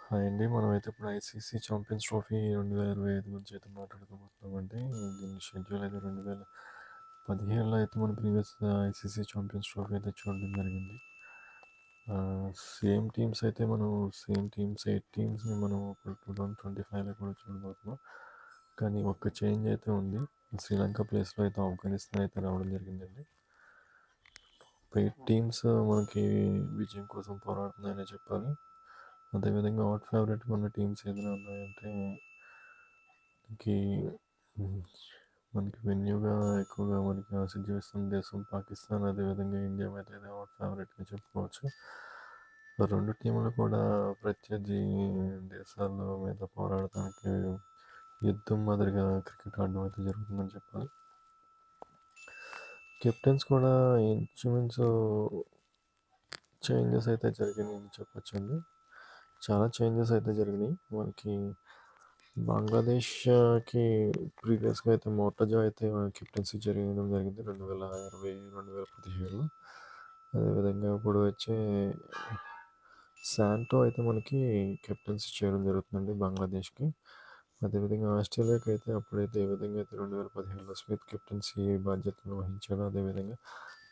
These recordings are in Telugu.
హాయ్ అండి. మనమైతే ఇప్పుడు ఐసీసీ ఛాంపియన్స్ ట్రోఫీ 2025 గురించి అయితే మాట్లాడుకోబోతున్నామండి. దీని షెడ్యూల్ అయితే 2017లో అయితే మన ప్రీవియస్ ఐసీసీ ఛాంపియన్స్ ట్రోఫీ అయితే చూడడం జరిగింది. సేమ్ టీమ్స్ అయితే మనం సేమ్ టీమ్స్ 8 టీమ్స్ని మనం ఇప్పుడు 2025లో కూడా చూడబోతున్నాం. కానీ ఒక్క చేంజ్ అయితే ఉంది. శ్రీలంక ప్లేస్లో అయితే ఆఫ్ఘనిస్తాన్ అయితే రావడం జరిగిందండి. 8 టీమ్స్ మనకి విజయం కోసం పోరాడుతున్నాయని చెప్పాలి. అదేవిధంగా అవుట్ ఫేవరెట్గా ఉన్న టీమ్స్ ఏదైనా ఉన్నాయంటే మనకి వెన్యూగా ఎక్కువగా మనకి ఆశించిన దేశం పాకిస్తాన్, అదేవిధంగా ఇండియా మీద అయితే అవుట్ ఫేవరెట్గా చెప్పుకోవచ్చు. రెండు టీములు కూడా ప్రత్యర్థి దేశాల మీద పోరాడటానికి యుద్ధం మాదిరిగా క్రికెట్ ఆడడం అయితే జరుగుతుందని చెప్పాలి. కెప్టెన్స్ కూడా ఇంచుమించు చేంజెస్ అయితే జరిగినాయని చెప్పొచ్చండి. చాలా చేంజెస్ అయితే జరిగినాయి. మనకి బంగ్లాదేశ్కి ప్రీవియస్గా అయితే మోర్టజా అయితే కెప్టెన్సీ చేయడం జరిగింది 2020-2017లో. అదేవిధంగా ఇప్పుడు వచ్చే శాంటో అయితే మనకి కెప్టెన్సీ చేయడం జరుగుతుందండి బంగ్లాదేశ్కి. అదేవిధంగా ఆస్ట్రేలియాకి అయితే అప్పుడైతే ఏ విధంగా అయితే 2017లో స్మిత్ కెప్టెన్సీ బాధ్యతలు వహించాడు. అదేవిధంగా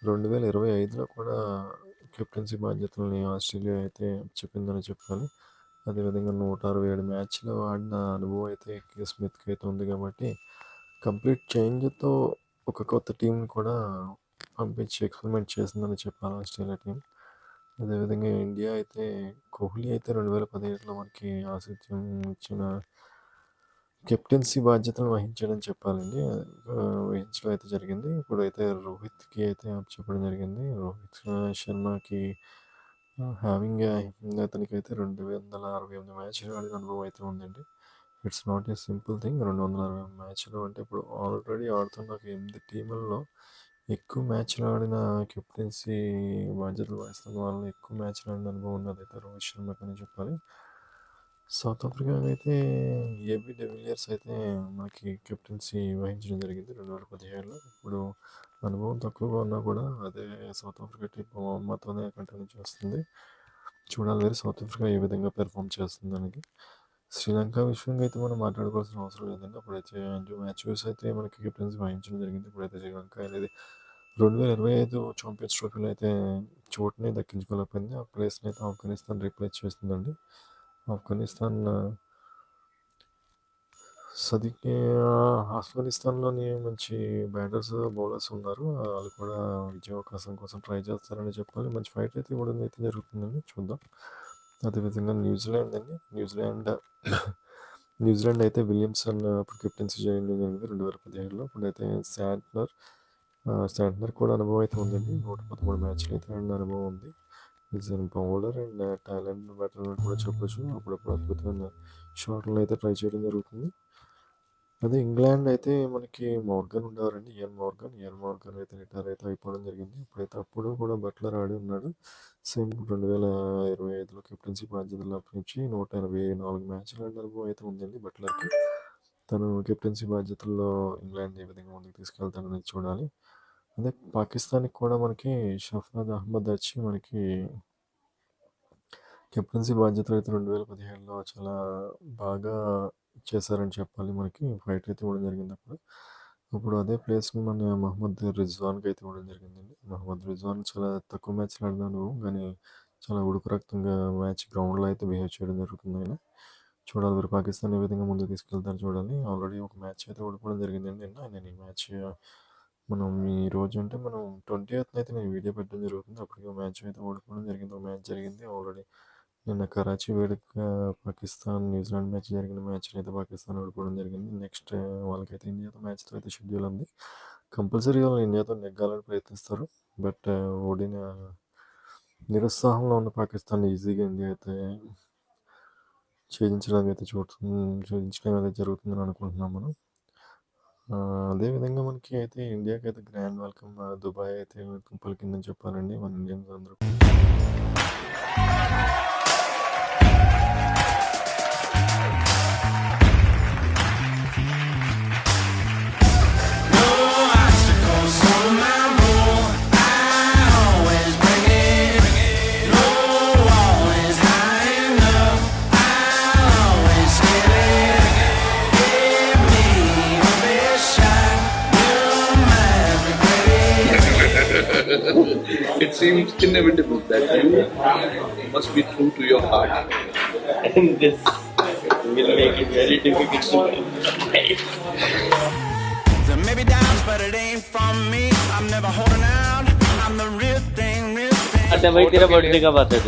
2025లో కూడా కెప్టెన్సీ బాధ్యతలని ఆస్ట్రేలియా అయితే చెప్పిందని చెప్పాలి. అదేవిధంగా 167 మ్యాచ్లో ఆడిన అనుభవం అయితే స్మిత్కి అయితే ఉంది కాబట్టి కంప్లీట్ చేంజ్తో ఒక కొత్త టీంని కూడా పంపించి ఎక్స్పెరిమెంట్ చేసిందని చెప్పాలి ఆస్ట్రేలియా టీం. అదేవిధంగా ఇండియా అయితే కోహ్లీ అయితే 2017లో మనకి ఆతిథ్యం ఇచ్చిన కెప్టెన్సీ బాధ్యతలు వహించడం చెప్పాలండి. వహించడం అయితే జరిగింది. ఇప్పుడైతే రోహిత్కి అయితే చెప్పడం జరిగింది. రోహిత్ శర్మకి అతనికి అయితే 268 మ్యాచ్లు ఆడిన అనుభవం అయితే ఉందండి. It's not a simple thing. 260 మ్యాచ్లు అంటే ఇప్పుడు ఆల్రెడీ ఆడుతున్న 8 టీముల్లో ఎక్కువ మ్యాచ్లు ఆడిన కెప్టెన్సీ బాధ్యతలు వహిస్తున్న వాళ్ళు ఎక్కువ మ్యాచ్లు ఆడిన అనుభవం ఉన్నది అయితే రోహిత్ శర్మకి అని చెప్పాలి. సౌత్ ఆఫ్రికా అయితే ఏబీ డివిలియర్స్ అయితే మనకి కెప్టెన్సీ వహించడం జరిగింది 2017లో. ఇప్పుడు అనుభవం తక్కువగా ఉన్నా కూడా అదే సౌత్ ఆఫ్రికా టీం మొహమ్మద్తోనే కంటిన్యూ చేస్తుంది. చూడాలి వేరే సౌత్ ఆఫ్రికా ఏ విధంగా పెర్ఫామ్ చేస్తుంది అనేది. శ్రీలంక విషయంగా అయితే మనం మాట్లాడుకోవాల్సిన అవసరం లేదండి. అప్పుడైతే మ్యాచెస్ అయితే మనకి కెప్టెన్సీ వహించడం జరిగింది. ఇప్పుడైతే శ్రీలంక అనేది 2025 ఛాంపియన్స్ ట్రోఫీలో అయితే చోటుని దక్కించుకోలేకపోయింది. ఆ ప్లేస్ని అయితే ఆఫ్ఘనిస్తాన్ రీప్లేస్ చేస్తుందండి. ఆఫ్ఘనిస్తాన్లోని మంచి బ్యాటర్స్, బౌలర్స్ ఉన్నారు. వాళ్ళు కూడా విజయావకాశం కోసం ట్రై చేస్తారని చెప్పాలి. మంచి ఫైట్ అయితే కూడా అయితే జరుగుతుందండి, చూద్దాం. అదేవిధంగా న్యూజిలాండ్ అయితే విలియమ్సన్ ఇప్పుడు కెప్టెన్సీ చేయడం జరిగింది 2017లో. ఇప్పుడైతే శాంట్నర్ కూడా అనుభవం అయితే ఉందండి. 113 మ్యాచ్లు అయితే ఆడిన అనుభవం ఉంది. Is an bowler and talent batter కూడా చెప్పొచ్చు. అప్పుడప్పుడు అద్భుతమైన షాట్లు అయితే ట్రై చేయడం జరుగుతుంది. అదే ఇంగ్లాండ్ అయితే మనకి మోర్గన్ ఉండేవారండి. ఇయన్ మోర్గన్ అయితే రిటైర్ అయితే అయిపోవడం జరిగింది. ఇప్పుడైతే అప్పుడు కూడా బట్లర్ ఆడి ఉన్నాడు. సేమ్ 2025లో కెప్టెన్సీ బాధ్యతలు అప్పగించి 184 మ్యాచ్లు ఆడిన అనుభవం అయితే ఉందండి బట్లర్కి. తను కెప్టెన్సీ బాధ్యతల్లో ఇంగ్లాండ్ ఏ విధంగా ముందుకు తీసుకెళ్తాడనేది చూడాలి. అదే పాకిస్తాన్కి కూడా మనకి షఫ్నాద్ అహ్మద్ వచ్చి మనకి కెప్టెన్సీ బాధ్యతలు అయితే 2017లో చాలా బాగా చేశారని చెప్పాలి. మనకి ఫైట్ అయితే ఇవ్వడం జరిగింది అప్పుడు. ఇప్పుడు అదే ప్లేస్ని మన మహమ్మద్ రిజ్వాన్కి అయితే ఇవ్వడం జరిగిందండి. మహమ్మద్ రిజ్వాన్ చాలా తక్కువ మ్యాచ్లు ఆడినాను, కానీ చాలా ఉడుకు రక్తంగా మ్యాచ్ గ్రౌండ్లో అయితే బిహేవ్ చేయడం జరుగుతుంది. ఆయన చూడాలి మరి పాకిస్తాన్ ఏ విధంగా ముందుకు తీసుకెళ్తారో చూడాలి. ఆల్రెడీ ఒక మ్యాచ్ అయితే ఓడిపోవడం జరిగిందండి. నేను ఈ మ్యాచ్ మనం ఈ రోజు అంటే మనం 20th అయితే నేను వీడియో పెట్టడం జరుగుతుంది. అప్పటికి మ్యాచ్ అయితే ఓడిపోవడం జరిగింది. ఒక మ్యాచ్ జరిగింది ఆల్రెడీ. నిన్న కరాచీ వేదికగా పాకిస్తాన్ న్యూజిలాండ్ మ్యాచ్ జరిగిన మ్యాచ్లో అయితే పాకిస్తాన్ ఓడిపోవడం జరిగింది. నెక్స్ట్ వాళ్ళకైతే ఇండియాతో మ్యాచ్తో అయితే షెడ్యూల్ ఉంది. కంపల్సరీగా వాళ్ళు ఇండియాతో నెగ్గాలని ప్రయత్నిస్తారు. బట్ ఓడిన నిరుత్సాహంలో ఉన్న పాకిస్తాన్ ఈజీగా ఇండియా అయితే ఛేదించడం అయితే జరుగుతుందని అనుకుంటున్నాం మనం. అదేవిధంగా మనకి అయితే ఇండియాకి అయితే గ్రాండ్ వెల్కమ్ దుబాయ్ అయితే పలికిందని చెప్పాలండి మన ఇండియన్స్ అందరూ. seems inevitable that you must be true to your heart. And this will make it very difficult to There may be doubts, but it ain't from me. I'm never holding out. I'm the real thing, real thing. अच्छा भाई, तेरा बर्थडे कब आता है?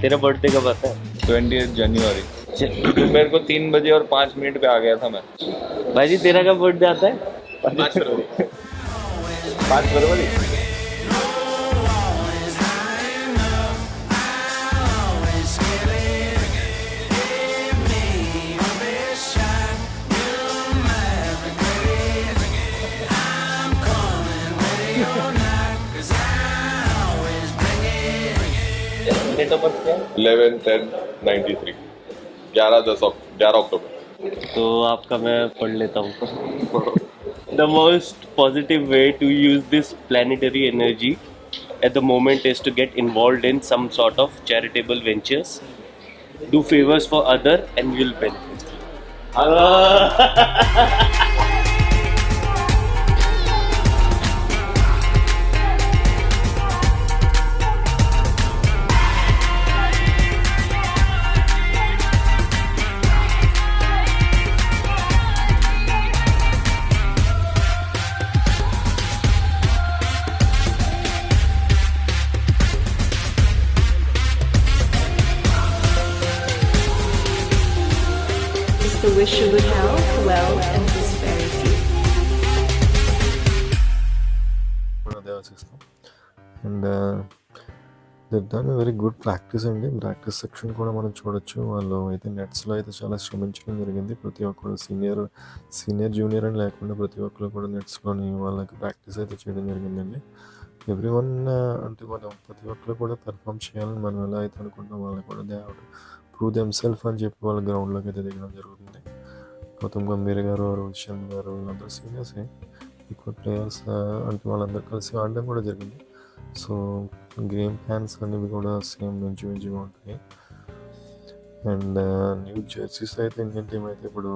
तेरा बर्थडे कब आता है? 20th January. मेरे को 3 बजे और 5 मिनट पे आ गया था मैं. भाई जी, तेरा कब बर्थडे आता है? 5 फरवरी. 5 फरवरी. डेट ऑफ बर्थ क्या है? 11/10/93. 11 अक्टूबर. तो आपका मैं पढ़ लेता हूँ. The most positive way to use this planetary energy at the moment is to get involved in some sort of charitable ventures. Do favors for other and you'll benefit. It's the wish you would health, wealth, and prosperity. కూడా అదే ఆశిస్తాం. అండ్ దివ్ డన్ వెరీ గుడ్ ప్రాక్టీస్ అండి. ప్రాక్టీస్ సెక్షన్ కూడా మనం చూడొచ్చు. వాళ్ళు అయితే నెట్స్లో అయితే చాలా శ్రమించడం జరిగింది. ప్రతి ఒక్కరు సీనియర్ జూనియర్ అని లేకుండా ప్రతి ఒక్కరు కూడా నెట్స్లోని వాళ్ళకి ప్రాక్టీస్ అయితే చేయడం జరిగిందండి. ఎవ్రీవన్ అంటే మనం ప్రతి ఒక్కరు కూడా పెర్ఫామ్ చేయాలని మనం ఎలా అయితే అనుకుంటాం, వాళ్ళు కూడా they have to prove them self అని చెప్పి వాళ్ళ గ్రౌండ్లోకి అయితే దిగడం జరుగుతుంది. గౌతమ్ గంభీర్ గారు, రోహిత్ శర్మ గారు, వీళ్ళందరూ సీనియర్సే. ఎక్కువ ప్లేయర్స్ అంటే వాళ్ళందరూ కలిసి ఆడడం కూడా జరిగింది. సో గేమ్ ప్లాన్స్ అనేవి కూడా సేమ్ మంచిగా ఉంటాయి. అండ్ న్యూ జెర్సీస్ అయితే ఇండియన్ టీం అయితే ఇప్పుడు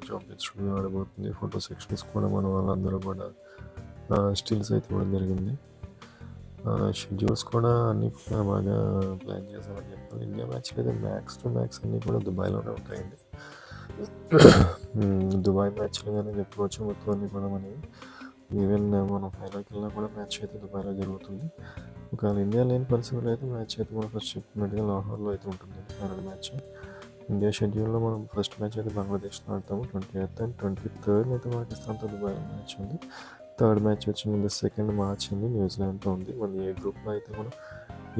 చాంపియన్స్ ట్రోఫీ ఆడబోతుంది. ఫోటో సెక్షన్స్ కూడా మన వాళ్ళందరూ కూడా స్టిల్స్ అయితే ఇవ్వడం జరిగింది. షెడ్యూల్స్ కూడా అన్నీ కూడా బాగా ప్లాన్ చేశామని చెప్పాలి. ఇండియా మ్యాచ్ అయితే మ్యాక్స్ టు మ్యాక్స్ అన్నీ కూడా దుబాయ్లోనే ఉంటాయండి. దుబాయ్ మ్యాచ్లుగానే చెప్పుకోవచ్చు. మొత్తం అన్నీ కూడా మనవి. ఈవెన్ మనం ఫైనల్కి వెళ్ళినా కూడా మ్యాచ్ అయితే దుబాయ్లో జరుగుతుంది. ఒకవేళ ఇండియా లేని పరిస్థితుల్లో అయితే మ్యాచ్ అయితే మనం ఫస్ట్ చెప్పినట్టుగా లాహోర్లో అయితే ఉంటుంది ఫైనల్ మ్యాచ్. ఇండియా షెడ్యూల్లో మనం ఫస్ట్ మ్యాచ్ అయితే బంగ్లాదేశ్లో ఆడతాము. 28th and 23rd అయితే పాకిస్తాన్తో దుబాయ్లో మ్యాచ్ ఉంది. థర్డ్ మ్యాచ్ వచ్చి ముందు 2nd March అండి న్యూజిలాండ్తో ఉంది. మన ఏ గ్రూప్లో అయితే మనం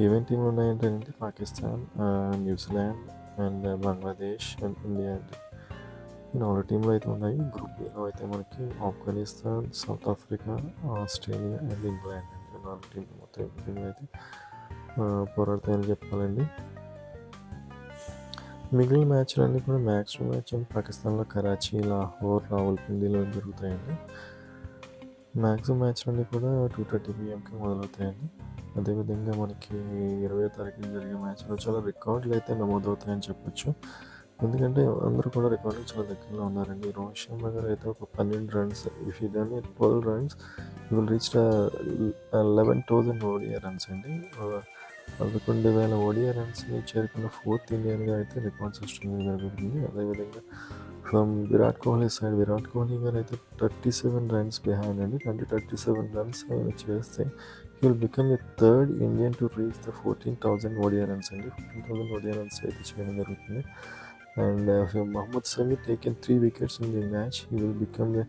ఈవెంట్ టీంలు ఉన్నాయంటే Pakistan, New Zealand and Bangladesh and India అండి. ఈ 4 టీంలు అయితే ఉన్నాయి. గ్రూప్ బిలో అయితే మనకి Afghanistan, south Africa, Australia and England అండి. 4 టీంలు మొత్తం టీంలు అయితే పోరాడతాయని చెప్పాలండి. మిగిలిన మ్యాచ్లు అన్నీ కూడా మ్యాచ్ టు మ్యాచ్ అండ్ పాకిస్తాన్లో కరాచీ, లాహోర్, రావల్పిండిలో జరుగుతాయండి. మ్యాక్సిమం మ్యాచ్లన్నీ కూడా 2:30 PM మొదలవుతాయండి. అదేవిధంగా మనకి 20వ తారీఖున జరిగే మ్యాచ్లో చాలా రికార్డులు అయితే నమోదవుతాయని చెప్పొచ్చు. ఎందుకంటే అందరూ కూడా రికార్డులు చాలా దగ్గరలో ఉన్నారండి. రోహిత్ శర్మ గారు అయితే ఒక 12 రన్స్, ఇఫ్ ఈ done 12 runs you will reach 11,000 ODI runs అండి. 11,000 ODI రన్స్ని చేరుకున్న 4th ఇండియన్గా అయితే రికార్డ్ సృష్టించడం జరుగుతుంది. అదేవిధంగా ఫ్రమ్ విరాట్ కోహ్లీ సైడ్, విరాట్ కోహ్లీ గారు అయితే 37 runs బిహైండ్ అండి. 37 runs ఆయన చేస్తే he will become the 3rd Indian to reach the 14,000 ODI runs అండి. 14,000 ODI runs అయితే చేయడం జరుగుతుంది. And Mohammad Sami taken 3 wickets in the match. He will become the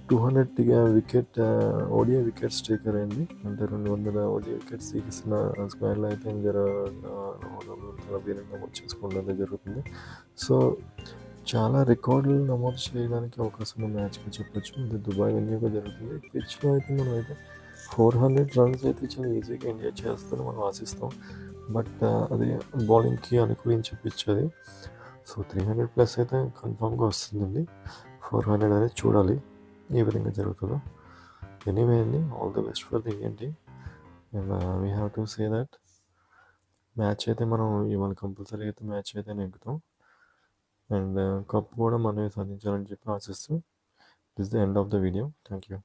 200 wicket ODI wickets taker అండి. అంటే 200 ODI wickets తీసిన స్క్వేర్లో అయితే నమోదు చేసుకోవడం జరుగుతుంది. సో చాలా రికార్డులు నమోదు చేయడానికి అవకాశం ఉన్న మ్యాచ్గా చెప్పొచ్చు. ఇది దుబాయ్ వెన్యూగా జరుగుతుంది. పిచ్లో అయితే మనం అయితే 400 runs అయితే చాలా ఈజీగా ఇండియా చేస్తుందని మనం ఆశిస్తాం. బట్ అది బౌలింగ్కి అనుకూలించే పిచ్ అది. సో 300+ అయితే కన్ఫామ్గా వస్తుందండి. 400 అనేది చూడాలి ఏ విధంగా జరుగుతుందో. ఎనీవే అండి, all the best for the Indian team. And we have to say that match అయితే మనం ఇవాళ కంపల్సరీ అయితే మ్యాచ్ అయితే నెగ్గుతాం. అండ్ కప్ కూడా మనమే సాధించాలని చెప్పి ఆశిస్తూ this the end of the video. Thank you.